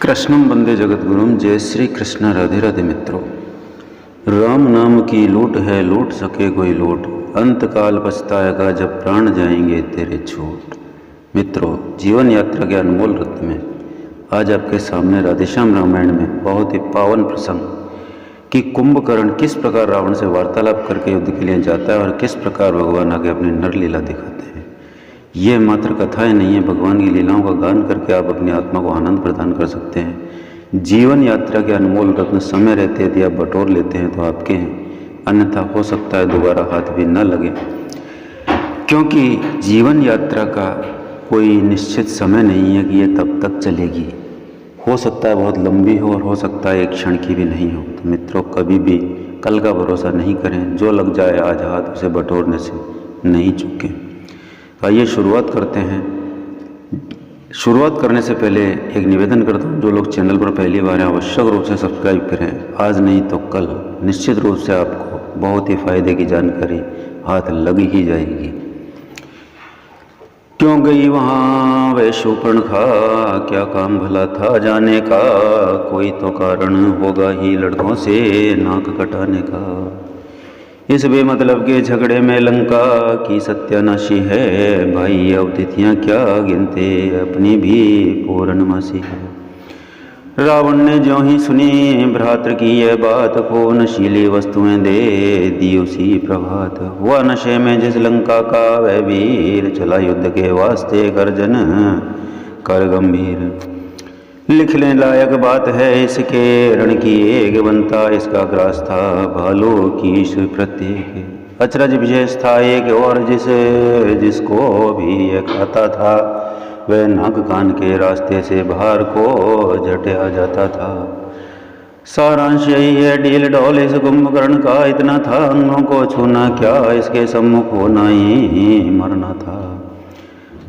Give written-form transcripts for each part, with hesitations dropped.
कृष्णम वंदे जगतगुरुम। जय श्री कृष्ण। राधे राधे मित्रों। राम नाम की लूट है, लूट सके कोई लूट, अंत काल पछताएगा जब प्राण जाएंगे तेरे छूट। मित्रों, जीवन यात्रा के अनमोल रत्न में आज आपके सामने राधेश्याम रामायण में बहुत ही पावन प्रसंग कि कुंभकर्ण किस प्रकार रावण से वार्तालाप करके युद्ध के लिए जाता है और किस प्रकार भगवान आगे अपनी नरलीला दिखाते हैं। ये मात्र कथाएं नहीं है, भगवान की लीलाओं का गान करके आप अपनी आत्मा को आनंद प्रदान कर सकते हैं। जीवन यात्रा के अनमोल रत्न समय रहते यदि आप बटोर लेते हैं तो आपके हैं, अन्यथा हो सकता है दोबारा हाथ भी न लगे, क्योंकि जीवन यात्रा का कोई निश्चित समय नहीं है कि ये तब तक चलेगी। हो सकता है बहुत लंबी हो और हो सकता है एक क्षण की भी नहीं हो। तो मित्रों, कभी भी कल का भरोसा नहीं करें। जो लग जाए आज हाथ, उसे बटोरने से नहीं चूकें। आइए शुरुआत करते हैं। शुरुआत करने से पहले एक निवेदन करता हूँ, जो लोग चैनल पर पहली बार हैं आवश्यक रूप से सब्सक्राइब करें। आज नहीं तो कल निश्चित रूप से आपको बहुत ही फायदे की जानकारी हाथ लग ही जाएगी। क्यों गई वहाँ वह शूर्पणखा, क्या काम भला था जाने का, कोई तो कारण होगा ही लड़कों से नाक कटाने का। इस बेमतलब के झगड़े में लंका की सत्यानाशी है, भाई अब तिथियाँ क्या गिनते, अपनी भी पूर्णमासी है। रावण ने ज्यों ही सुनी भ्रातृ की यह बात, को नशीली वस्तुएं दे दी उसी प्रभात। हुआ नशे में जिस लंका का वह वीर, चला युद्ध के वास्ते गर्जन कर गंभीर। लिखने लायक बात है इसके रण की एक बनता, इसका ग्रास था भालू की प्रत्येक। अचरज विशेष था एक और जिसको भी यह खाता था, वह नाक कान के रास्ते से बाहर को झटे आ जाता था। सारांश यही है डील डौल इस कुंभकर्ण का इतना था, अंगों को छूना क्या इसके सम्मुख होना ही मरना था।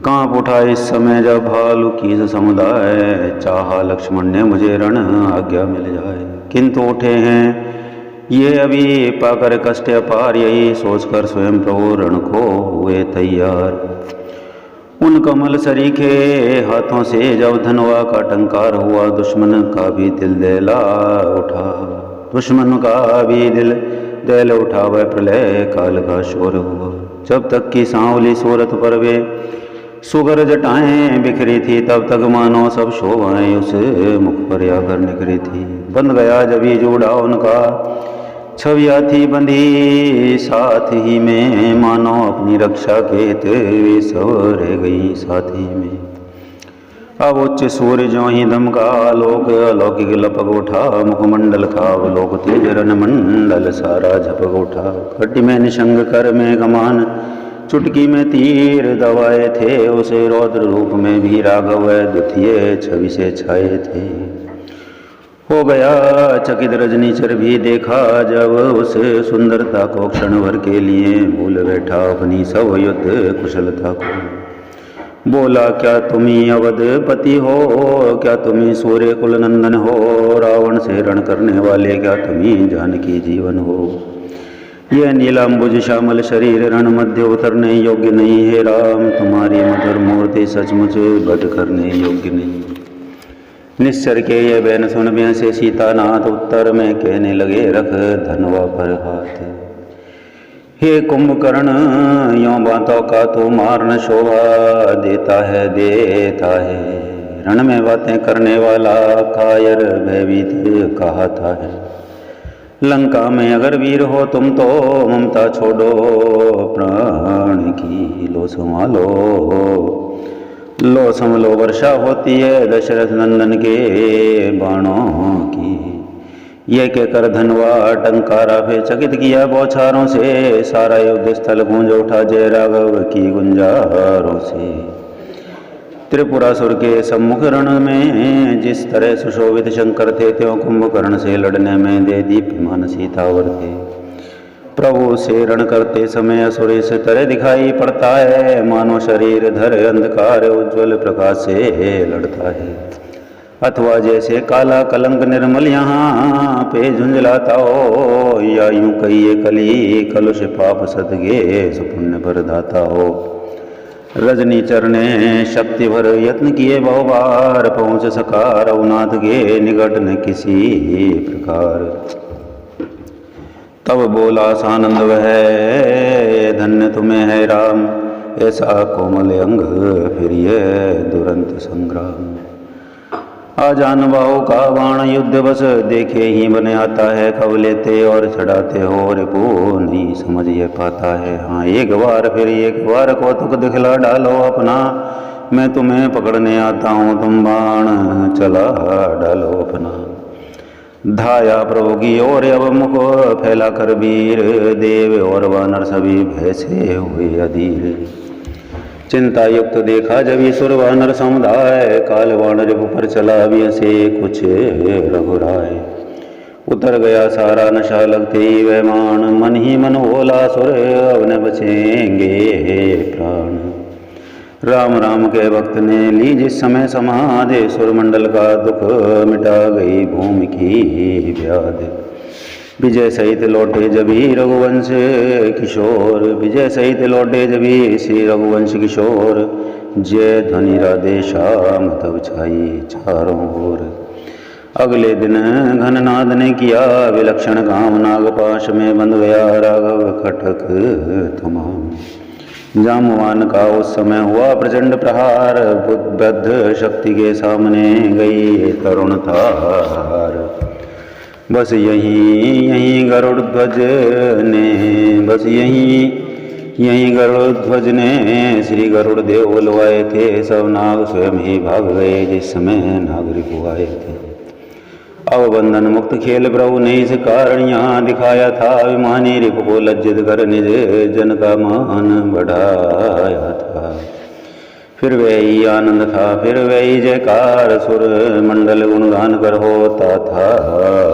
कांप उठा इस समय जब भालू की समुदाय, चाहा लक्ष्मण ने मुझे रण आज्ञा मिल जाए। किंतु उठे हैं ये अभी पाकर कष्ट अपार, यही सोचकर स्वयं प्रभु रण को हुए तैयार। उन कमल सरीखे हाथों से जब धनवा का टंकार हुआ, दुश्मन का भी दिल दहला उठा। दुश्मन का भी दिल दहल उठा, वह प्रलय काल का शोर हुआ। जब तक की सांवली सूरत पर वे सुगर जटाएं बिखरी थी, तब तक मानो सब शोभाएं उस मुख पर आकर निखरी थी। बंध गया जब ही जोड़ा उनका, छवियाँ थी बंधी साथ ही में, मानो अपनी रक्षा के वे सब रह गई साथ ही में। अब उच्च सूर्य जो ही दमका, आलोक अलौकिक लपक उठा, मुखमंडल का अवलोक तेज रन मंडल सारा झपक उठा। खड्डी में निशंग कर में गमान, चुटकी में तीर दबाए थे, उसे रौद्र रूप में भी राघव द्वितीय छवि से छाए थे। हो गया चकित रजनीचर भी देखा, जब उस सुंदरता को क्षण भर के लिए भूल बैठा अपनी सब युद्ध कुशलता को। बोला क्या तुम्ही अवधपति हो, क्या तुम्ही सूर्य कुल नंदन हो, रावण से रण करने वाले क्या तुम्ही जानकी जीवन हो। यह नीलांबुज श्यामल शरीर रण मध्य उतरने योग्य नहीं है राम, तुम्हारी मधुर मूर्ति सचमुच बध करने योग्य नहीं। निश्चर के ये बैन सुन ब्याह से सीतानाथ, उत्तर में कहने लगे रख धनवा पर हाथ। हे कुंभकर्ण यों बातों का तू मारन शोभा देता है रण में बातें करने वाला, कायर भयभीत कहता है। लंका में अगर वीर हो तुम तो ममता छोड़ो, प्राण की लो संभालो। लो संभलो वर्षा होती है दशरथ नंदन के बाणों की। ये कहकर धनवा टंकारा फिर चकित किया बौछारों से, सारा युद्ध स्थल गूंज उठा जय राघव की गुंजारों से। त्रिपुरासुर के सम्मुख रण में जिस तरह सुशोभित शंकर थे, त्यों कुंभकर्ण से लड़ने में दे दीप्यमान सीतावर थे। प्रभु से रण करते समय असुर इस तरह दिखाई पड़ता है, मानो शरीर धर अंधकार उज्ज्वल प्रकाश से लड़ता है। अथवा जैसे काला कलंक निर्मल यहाँ पे झुंझलाता हो, या यूं कहिए कली कलुष पाप सदगे सुपुण्य पर दाता हो। रजनीचर ने शक्ति भर यत्न किए बहु बार, पहुँच सका रघुनाथ के निकट न किसी प्रकार। तब बोला सानंद वह, धन्य तुम्हें है राम, ऐसा कोमल अंग फिर ये दुरंत संग्राम। आजान बाहु का बाण युद्ध बस, देखे ही बने आता है, कब लेते और चढ़ाते हो रिपु नहीं समझ ये पाता है। हाँ एक बार फिर एक बार कौतुक दिखला डालो अपना, मैं तुम्हें पकड़ने आता हूँ, तुम बाण चला डालो अपना। धाया प्रभु की ओर अब मुख फैला कर वीर, देव और वानर सभी भय से हुए अधीर। चिंता युक्त देखा जब ईश्वर वानर समुदाय, काल वानर पर चला भी से कुछ रघुराय। उतर गया सारा नशा लगते ही वह मान, मन ही मन बोला सुर अब न बचेंगे प्राण। राम राम के भक्त ने ली जिस समय समाधि, सुरमंडल का दुख मिटा गई भूमि की व्याधि। विजय सहित लौटे जबी रघुवंश किशोर, विजय सहित लौटे जबी श्री रघुवंश किशोर। जय ध्वनि राधे श्याम तब छाई चारों ओर। अगले दिन घननाद ने किया विलक्षण काम, नागपाश में बंध गया राघव खटक तमाम। जामवान का उस समय हुआ प्रचंड प्रहार, बुद्ध शक्ति के सामने गई तरुण थार। बस यहीं गरुड़ ध्वज ने, बस यहीं गरुड़ ध्वज ने श्री गरुड़ देव बुलवाए थे। सब नाग स्वयं ही भाग गए जिस समय नागरिक आए थे। अब बंधन मुक्त खेल प्रभु ने इस कारण यहाँ दिखाया था, अभिमानी रिपु को लज्जित कर निज जन का मान बढ़ाया था। फिर वही आनंद था, फिर वही जयकार, सुर मंडल गुणगान कर होता था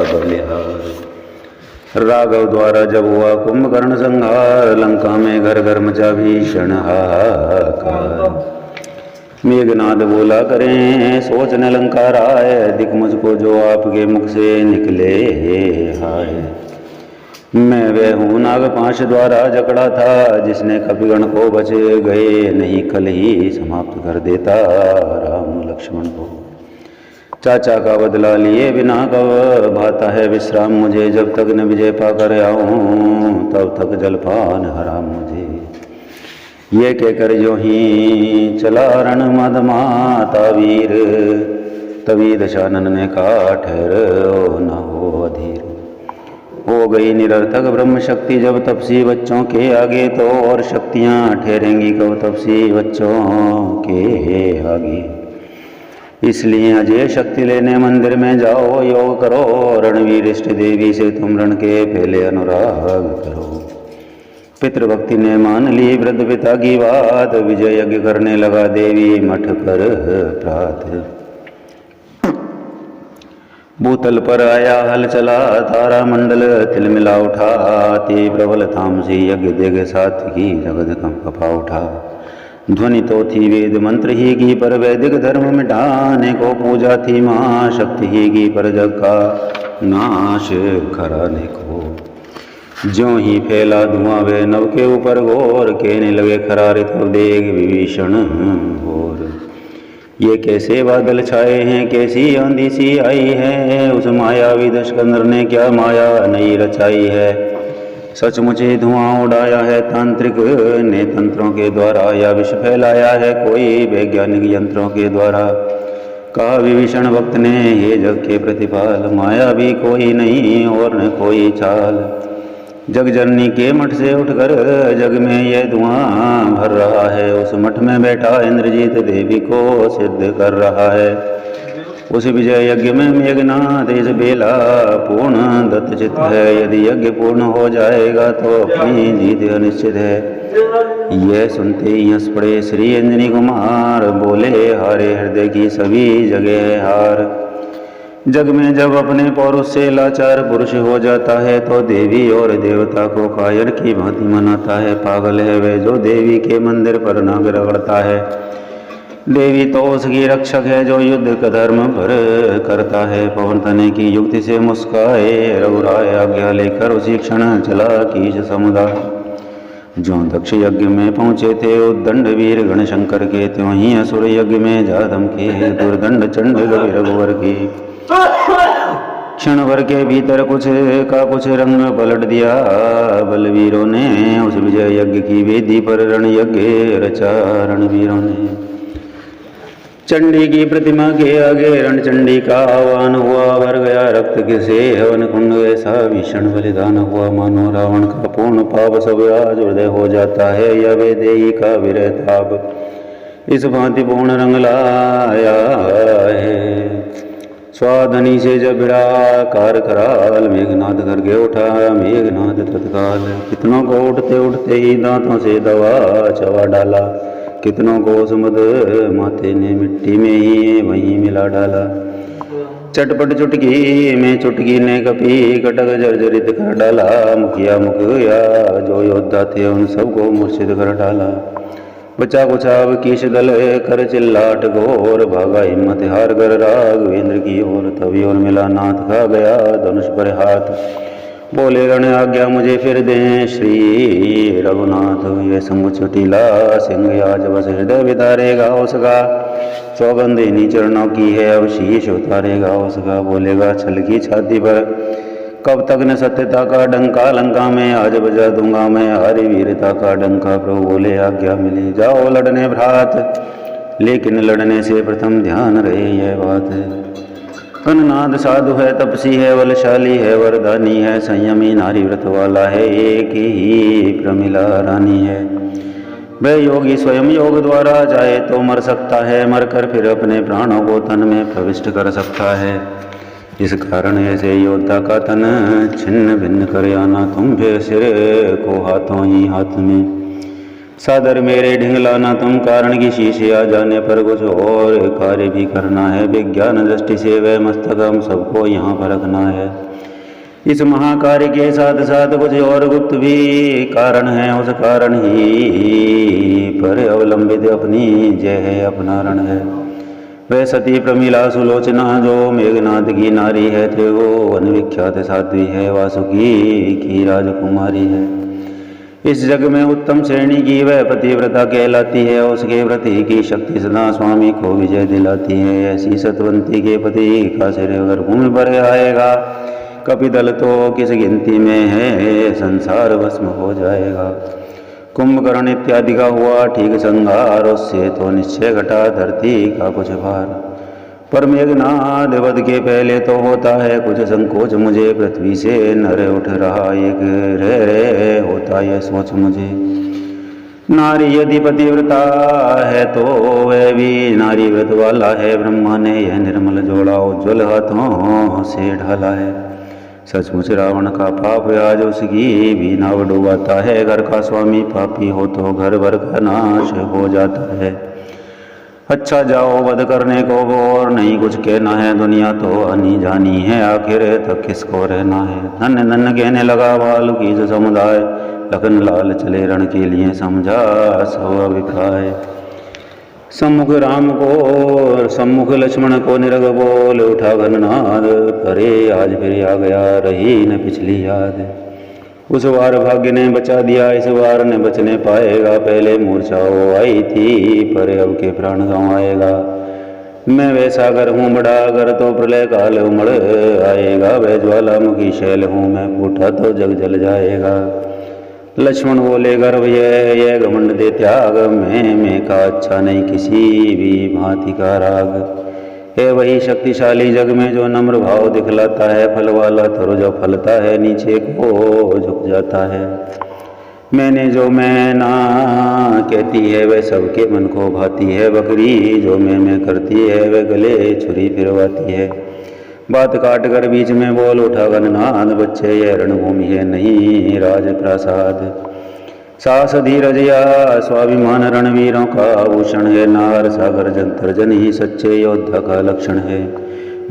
बलिहार। राघव द्वारा जब हुआ कुंभकर्ण संहार, लंका में घर घर मचा भीषण हाहाकार। मेघनाद बोला करें सोचने लंका राय, दिख मुझको जो आपके मुख से निकले हाय। मैं वह हूँ नागपाश द्वारा जकड़ा था, जिसने कपिगण को बचे गए नहीं कल ही समाप्त कर देता राम लक्ष्मण को। चाचा का बदला लिए बिना कब भाता है विश्राम मुझे, जब तक न विजय पाकर आऊँ तब तक जलपान हराम मुझे। ये कहकर जो ही चला रण मदमाता वीर, तभी दशानन ने कहा ठहरो न हो अधीर। हो गई निरर्थक ब्रह्म शक्ति जब तपसी बच्चों के आगे, तो और शक्तियाँ ठहरेंगी कब तपसी बच्चों के आगे। इसलिए अजय शक्ति लेने मंदिर में जाओ, योग करो रणवीर इष्ट देवी से तुम रण के पहले अनुराग करो। पितृभक्ति ने मान ली वृद्ध पिता की बात, विजय यज्ञ करने लगा देवी मठ पर प्रात। भूतल पर आया हल चला तारा मंडल, तिलमिला उठा ते प्रबल तामसी यज्ञ देग साथ की जगत कंपा उठा। ध्वनि तो थी वेद मंत्र ही की, पर वैदिक धर्म मिटाने को पूजा थी माँ शक्ति ही की, पर जग का नाश कराने को। ज्यों ही फैला धुआं वे नव के ऊपर घोर, कहने लगे खरारे तब देख विभीषण और। ये कैसे बादल छाए हैं, कैसी आंधी सी आई है, उस मायावी दशकंदर ने क्या माया नई रचाई है। सचमुच ही धुआं उड़ाया है तांत्रिक ने तंत्रों के द्वारा, या विष फैलाया है कोई वैज्ञानिक यंत्रों के द्वारा। कहा विभीषण भक्त ने ये जग के प्रतिपाल, माया भी कोई नहीं और न कोई चाल। जगजननी के मठ से उठकर जग में यह धुआं भर रहा है, उस मठ में बैठा इंद्रजीत देवी को सिद्ध कर रहा है। उस विजय यज्ञ में मेघनाथ इस बेला पूर्ण दत्त चित्त है, यदि यज्ञ पूर्ण हो जाएगा तो अपनी जीत अनिश्चित है। यह सुनते ही हंस पड़े श्री अंजनी कुमार, बोले हारे हृदय की सभी जगह हार। जग में जब अपने पौरुष से लाचार पुरुष हो जाता है, तो देवी और देवता को कायर की भांति मनाता है। पागल है वह जो देवी के मंदिर पर नाग रगड़ता है। देवी तो उसकी रक्षक है जो युद्ध का धर्म पर करता है। पवन तने की युक्ति से मुस्काए रघुराय, आज्ञा लेकर उसी क्षण चला कीश समुदाय। ज्यों दक्ष यज्ञ में पहुँचे थे उद्दंड वीर गण शंकर के, त्यों ही असुर यज्ञ में जा धमके दुर्दंड चंड रवि रघुवर के। क्षण भर के भीतर कुछ का कुछ रंग पलट दिया बलवीरों ने, उस विजय यज्ञ की वेदी पर रण यज्ञ रचा रणवीरों ने। चंडी की प्रतिमा के आगे रण चंडी का आह्वान हुआ, भर गया रक्त किसे हवन कुंड, ऐसा भीषण बलिदान हुआ मानो रावण का पूर्ण पाप सब आज हृदय हो जाता है। यह वेदेही का विरह ताप इस भांति पूर्ण रंग लाया है। स्वाधनी से जब भिड़ा कार कराल, मेघनाद करके उठा मेघनाद तत्काल। कितनों को उठते उठते ही दांतों से दवा चबा डाला, कितनों को सुमद माथे ने मिट्टी में ही वहीं मिला डाला। चटपट चुटकी में चुटकी ने कपी कटक जर्जरित कर डाला, मुखिया मुखिया जो योद्धा थे उन सबको मूर्छित कर डाला। बचा कुचाव कीश दल कर चिल्लाट घोर, भागा हिम्मत हार कर राघवेंद्र की ओर। तभी और मिला नाथ खा गया धनुष पर हाथ, बोले रण आज्ञा मुझे फिर दें श्री रघुनाथ। ये संग चुटीला सिंह आज बस हृदय विदारेगा उसका, सौगंध इन्हीं चरणों की है अब शीश उतारेगा उसका। बोलेगा छल की छाती पर कब तक न सत्यता का डंका, लंका में आज बजा दूंगा मैं हरि वीरता का डंका। प्रभु बोले आज्ञा मिली जाओ लड़ने भ्रात, लेकिन लड़ने से प्रथम ध्यान रहे यह बात है। कननाद साधु है तपसी है बलशाली है वरदानी है, संयमी नारी व्रत वाला है एक ही प्रमिला रानी है। वह योगी स्वयं योग द्वारा चाहे तो मर सकता है, मरकर फिर अपने प्राणों को तन में प्रविष्ट कर सकता है। इस कारण ऐसे योद्धा का तन छिन्न भिन्न कर आना तुम फिर सिर को हाथों ही हाथ में। सादर मेरे ढिंगलाना तुम, कारण की शीशे आ जाने पर कुछ और कार्य भी करना है। विज्ञान दृष्टि से वह मस्तक हम सबको यहाँ पर रखना है। इस महाकार्य के साथ साथ कुछ और गुप्त भी कारण है, उस कारण ही पर अवलंबित अपनी जय है अपना रण है। वह सती प्रमिला सुलोचना जो मेघनाथ की नारी है, थे वो अनविख्यात साध्वी है, वासुकी की राजकुमारी है। इस जग में उत्तम श्रेणी की वह पतिव्रता कहलाती है, उसके व्रति की शक्ति सदा स्वामी को विजय दिलाती है। ऐसी सतवंती के पति का सिर अगर भूमि पर आएगा, कपिदल तो किस गिनती में है, संसार भस्म हो जाएगा। कुंभकर्ण इत्यादि का हुआ ठीक संहार, उससे तो निश्चय घटा धरती का कुछ भार। पर मेघनाद वध के पहले तो होता है कुछ संकोच मुझे, पृथ्वी से नर उठ रहा एक रे होता यह सोच मुझे। नारी यदि पतिव्रता है तो वह भी नारी व्रत वाला है, ब्रह्मा ने यह निर्मल जोड़ा उज्ज्वल हाथों से ढाला है। सचमुच रावण का पाप आज उसकी भी नाव डुबाता है, घर का स्वामी पापी हो तो घर भर का नाश हो जाता है। अच्छा जाओ वध करने को और नहीं कुछ कहना है, दुनिया तो आनी जानी है आखिर तक किसको रहना है। धन्य धन्य कहने लगा भालू की जो समुदाय, लखन लाल चले रण के लिए समझा सब अभिप्राय। सम्मुख राम को सम्मुख लक्ष्मण को निरग बोल उठा घननाद, अरे आज फिर आ गया रही न पिछली याद। उस बार भाग्य ने बचा दिया इस बार न बचने पाएगा, पहले मूर्छा वो आई थी पर अब के प्राण गंवाएगा। मैं वह सागर हूँ बड़ा अगर तो प्रलय काल उमड़ आएगा, वह ज्वालामुखी शैल हूँ मैं फूटा तो जग जल जाएगा। लक्ष्मण बोले गर्व यह घमंड दे त्याग, मैं का अच्छा नहीं किसी भी भांति का राग। है वही शक्तिशाली जग में जो नम्र भाव दिखलाता है, फल वाला थरो जो फलता है नीचे को झुक जाता है। मैंने जो मैं ना कहती है वह सबके मन को भाती है, बकरी जो मैं करती है वह गले छुरी फिरवाती है। बात काट कर बीच में बोल उठा घननाद, बच्चे यह रणभूमि है नहीं राज प्रासाद। साहस धीरज या स्वाभिमान रणवीरों का आभूषण है, नार सागर जंतर जन ही सच्चे योद्धा का लक्षण है।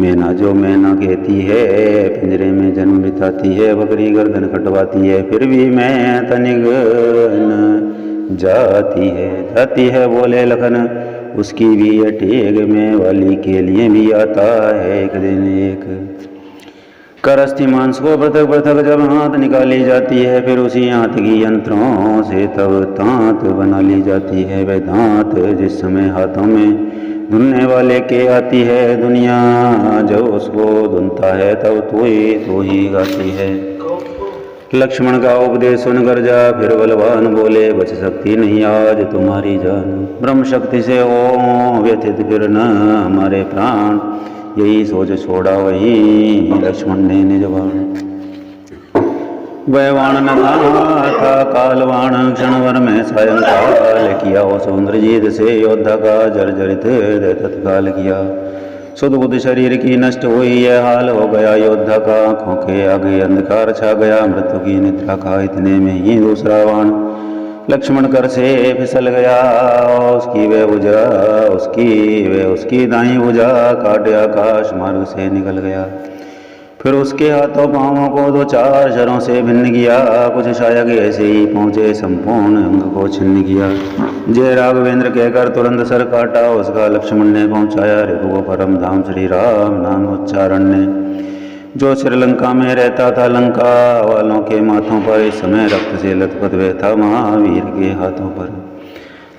मैना जो मैना कहती है पिंजरे में जन्म बिताती है, बकरी गर्दन कटवाती है फिर भी मैं तनिक न जाती है बोले लखन, उसकी भी यह टेग में वाली के लिए भी आता है एक दिन एक। कर अस्थि मांस को पृथक पृथक जब हाथ निकाली जाती है, फिर उसी हाथ की यंत्रों से तब दांत बना ली जाती है। वह दांत जिस समय हाथों में धुनने वाले के आती है, दुनिया जब उसको धुनता है तब तो ही गाती है। लक्ष्मण का उपदेश सुनकर जा फिर बलवान बोले, बच सकती नहीं आज तुम्हारी जान। ब्रह्म शक्ति से हो व्यथित फिर न हमारे प्राण, यही सोच छोड़ा वही लक्ष्मण ने निज बाण। वह वाण न था काल वाण, क्षणभर में सायंकाल किया वो सुंदरजीत से योद्धा का जर्जरित हृदय तत्काल किया। सुदबुद्ध शरीर की नष्ट हुई यह हाल हो गया योद्धा का, आंखों के आगे अंधकार छा गया मृत्यु की निद्रा का। इतने में ही दूसरा वाण लक्ष्मण कर से फिसल गया, उसकी दाई भुजा काटे आकाश मार्ग से निकल गया। फिर उसके हाथों पांवों को दो चार शरों से भिन्न किया, कुछ शायक ऐसे ही पहुंचे संपूर्ण अंग को छिन्न किया। जय राघवेंद्र कहकर तुरंत सर काटा उसका लक्ष्मण ने पहुंचाया रघु परम धाम श्री राम नाम उच्चारण ने। जो श्रीलंका में रहता था लंका वालों के माथों पर इस समय रक्त से लथपथ हुए था महावीर के हाथों पर।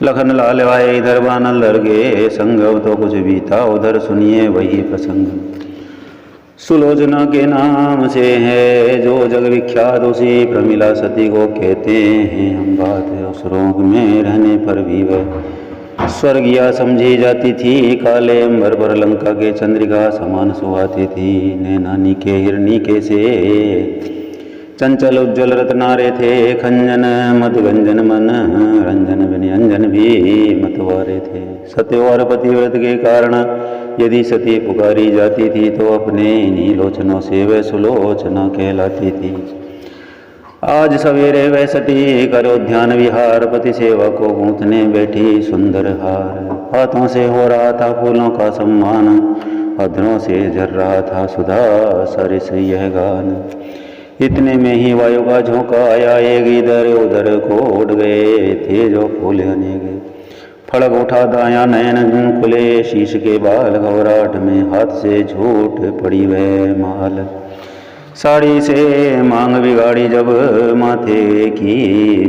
लखन लाल आए इधर बानल लगे संग, तो कुछ भी था उधर सुनिए वही प्रसंग। सुलोचना के नाम से है जो जग विख्यात, उसी प्रमिला सती को कहते हैं हम बात। उस रोग में रहने पर भी वह स्वर्गीय समझी जाती थी, काले अंबर पर लंका के चंद्रिका समान सुहाती थी। नैनानी के हिरनी के से चंचल उज्ज्वल रत्नारे थे, खंजन मधुगंजन मन रंजन व्यंजन भी मतवारे थे। सत्य और पतिव्रत के कारण यदि सती पुकारी जाती थी तो अपने इन्हीं लोचनों से वह सुलोचना कहलाती थी। आज सवेरे वह सती करो ध्यान विहार, पति सेवा को गूंथने बैठी सुंदर हार। हाथों से हो रहा था फूलों का सम्मान, अधरों से झर रहा था सुधा सरिस यह गान। इतने में ही वायु का झोंका आया, एक इधर उधर को उड़ गए थे जो फूल अनेक। फड़क उठा दाया नयन खुले शीश के बाल, घबराहट में हाथ से झूठ पड़ी वह माल। साड़ी से मांग बिगाड़ी जब माथे की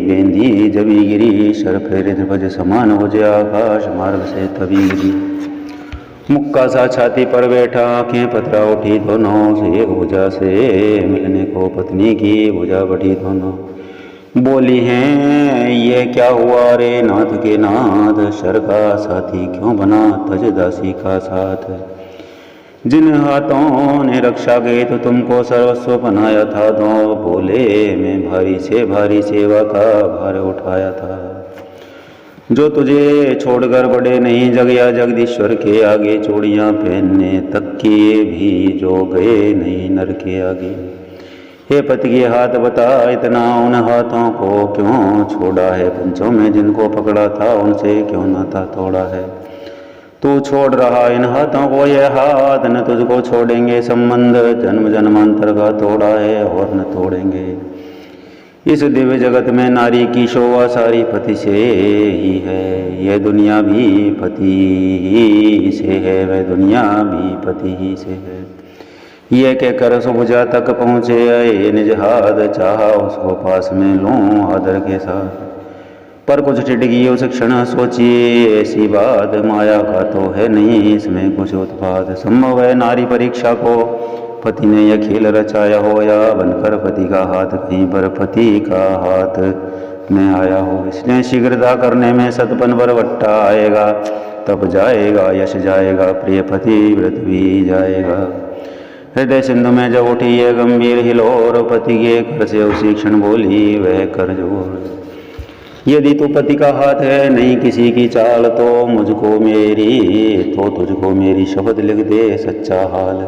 बेंदी जबी गिरी, सर फेरे ध्वज समान हो जाए आकाश मार्ग से तभी गिरी। मुक्का सा छाती पर बैठा आंखें पथरा उठी दोनों से, एक भुजा से मिलने को पत्नी की भुजा बढ़ी दोनों। बोली हैं ये क्या हुआ रे नाथ के नाथ, शर का साथी क्यों बना तज दासी का साथ। जिन हाथों ने रक्षा गई तो तुमको सर्वस्व बनाया था, दो बोले मैं भारी से भारी सेवा का भार उठाया था। जो तुझे छोड़कर बड़े नहीं जग या जगदीश्वर के आगे, चूड़ियाँ पहनने तक किए भी जो गए नहीं नर के आगे। हे पति के हाथ बता इतना उन हाथों को क्यों छोड़ा है, पंचों में जिनको पकड़ा था उनसे क्यों नाता तोड़ा है। तू छोड़ रहा इन हाथों को, यह हाथ न तुझको छोड़ेंगे, संबंध जन्म जन्मांतर का तोड़ा है और न तोड़ेंगे। इस दिव्य जगत में नारी की शोभा सारी पति से ही है, यह दुनिया भी पति ही से है, वह दुनिया भी पति ही से है। ये कहकर सुभुजा तक पहुँचे आए निज हाथ, चाहा उसको पास में लूँ आदर के साथ। पर कुछ टिटकी उस क्षण सोची ऐसी बात, माया का तो है नहीं इसमें कुछ उत्पाद। संभव है नारी परीक्षा को पति ने यह खेल रचाया हो, या बनकर पति का हाथ कहीं पर पति का हाथ में आया हो। इसलिए शीघ्रता करने में सतपन बरवट्टा आएगा, तब जाएगा यश जाएगा, प्रिय पति व्रत भी जाएगा। हृदय सिंधु में जब उठी ये गंभीर हिलोर, पति के कर से उसी क्षण बोली वह कर जोर। यदि तू पति का हाथ है नहीं किसी की चाल, तो मुझको मेरी तो तुझको मेरी शब्द लिख दे सच्चा हाल।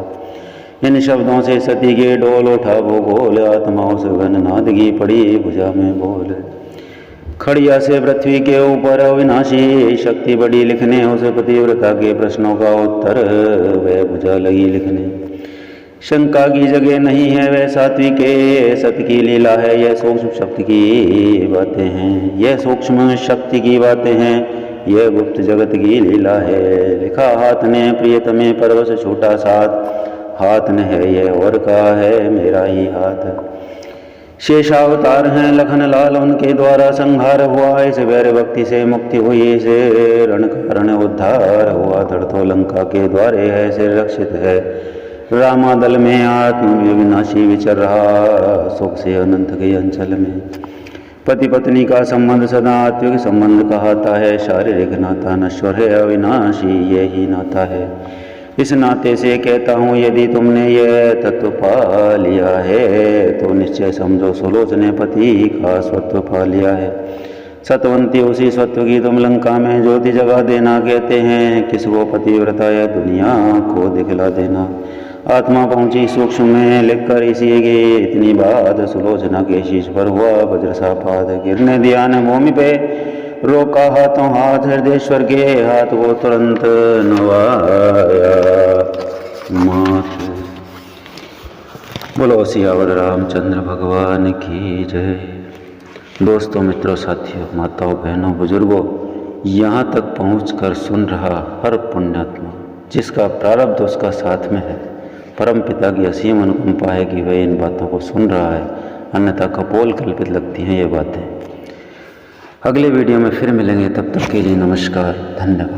इन शब्दों से सती के डोल उठा वो गोल, आत्मा उस घन नाद की पड़ी भुजा में बोल। खड़िया से पृथ्वी के ऊपर अविनाशी शक्ति बड़ी लिखने, उस पतिव्रता के प्रश्नों का उत्तर वह भुजा लगी लिखने। शंका की जगह नहीं है वह सात्विक सत्य की लीला है, यह सूक्ष्म शक्ति की बातें हैं, यह सूक्ष्म शक्ति की बातें हैं, यह गुप्त जगत की लीला है। लिखा हाथ ने प्रियतमे परवश छूटा साथ, हाथ न है ये और का है मेरा ही हाथ। शेषावतार हैं लखन लाल उनके द्वारा संहार हुआ, इस वैर भक्ति से मुक्ति हुई, से रण कारण उद्धार हुआ। धरतो लंका के द्वारे है सिर रक्षित है, रामादल में आत्म विनाशी विचर रहा, सुख से अनंत के अंचल में। पति पत्नी का संबंध सदा आत्मिक संबंध कहता है, शारीरिक नाता नश्वर है अविनाशी ये ही नाता है। इस नाते से कहता हूँ यदि तुमने यह तत्व पा लिया है, तो निश्चय समझो सुलोचने पति का स्वत्व पा लिया है। सतवंती उसी स्वत्व की तुम लंका में ज्योति जगा देना कहते हैं, किसको पतिव्रता या दुनिया को दिखला देना। आत्मा पहुँची सूक्ष्म में लिखकर इसी के इतनी बात, सुलोचना के शीश पर हुआ वज्र सा पाद, गिरने दिया न भूमि पे, रोका हाथों हाथ, हृदयेश्वर के हाथ को तुरंत नवाया माथ। बोलो सियावर रामचंद्र भगवान की जय। दोस्तों, मित्रों, साथियों, माताओं, बहनों, बुजुर्गों, यहाँ तक पहुँचकर सुन रहा हर पुण्यात्मा, जिसका प्रारब्ध उसका साथ में है, परम पिता की असीम अनुकंपा है कि वह इन बातों को सुन रहा है, अन्यथा कपोल कल्पित लगती हैं ये बातें। अगले वीडियो में फिर मिलेंगे, तब तक के लिए नमस्कार, धन्यवाद।